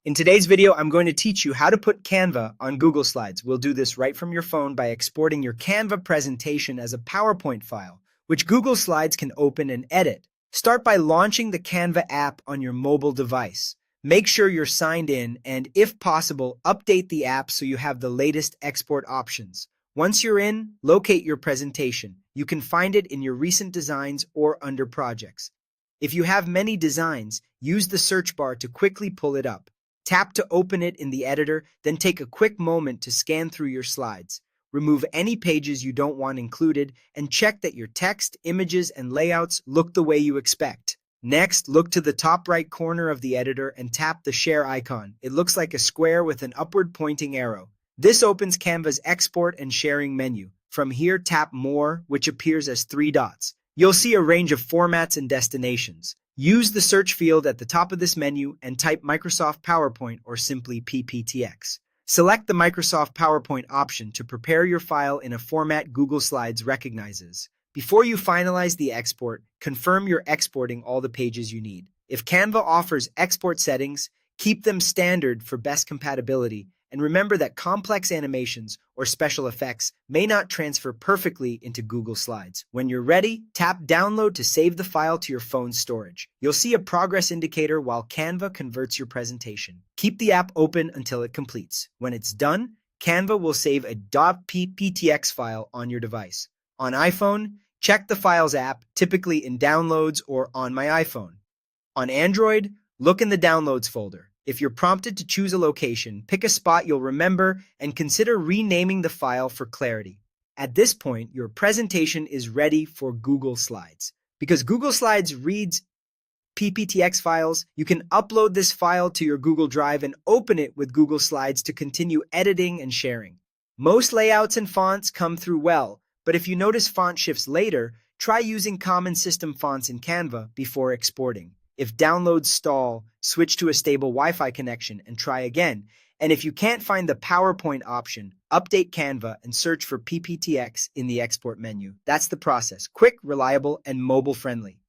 In today's video, I'm going to teach you how to put Canva on Google Slides. We'll do this right from your phone by exporting your Canva presentation as a PowerPoint file, which Google Slides can open and edit. Start by launching the Canva app on your mobile device. Make sure you're signed in and, if possible, update the app so you have the latest export options. Once you're in, locate your presentation. You can find it in your recent designs or under projects. If you have many designs, use the search bar to quickly pull it up. Tap to open it in the editor, then take a quick moment to scan through your slides. Remove any pages you don't want included and check that your text, images, and layouts look the way you expect. Next, look to the top right corner of the editor and tap the share icon. It looks like a square with an upward pointing arrow. This opens Canva's export and sharing menu. From here, tap More, which appears as 3 dots. You'll see a range of formats and destinations. Use the search field at the top of this menu and type Microsoft PowerPoint or simply PPTX. Select the Microsoft PowerPoint option to prepare your file in a format Google Slides recognizes. Before you finalize the export, confirm you're exporting all the pages you need. If Canva offers export settings, keep them standard for best compatibility, and remember that complex animations or special effects may not transfer perfectly into Google Slides. When you're ready, tap Download to save the file to your phone's storage. You'll see a progress indicator while Canva converts your presentation. Keep the app open until it completes. When it's done, Canva will save a .pptx file on your device. On iPhone, check the Files app, typically in Downloads or On My iPhone. On Android, look in the Downloads folder. If you're prompted to choose a location, pick a spot you'll remember and consider renaming the file for clarity. At this point, your presentation is ready for Google Slides. Because Google Slides reads PPTX files, you can upload this file to your Google Drive and open it with Google Slides to continue editing and sharing. Most layouts and fonts come through well, but if you notice font shifts later, try using common system fonts in Canva before exporting. If downloads stall, switch to a stable Wi-Fi connection and try again. And if you can't find the PowerPoint option, update Canva and search for PPTX in the export menu. That's the process. Quick, reliable, and mobile friendly.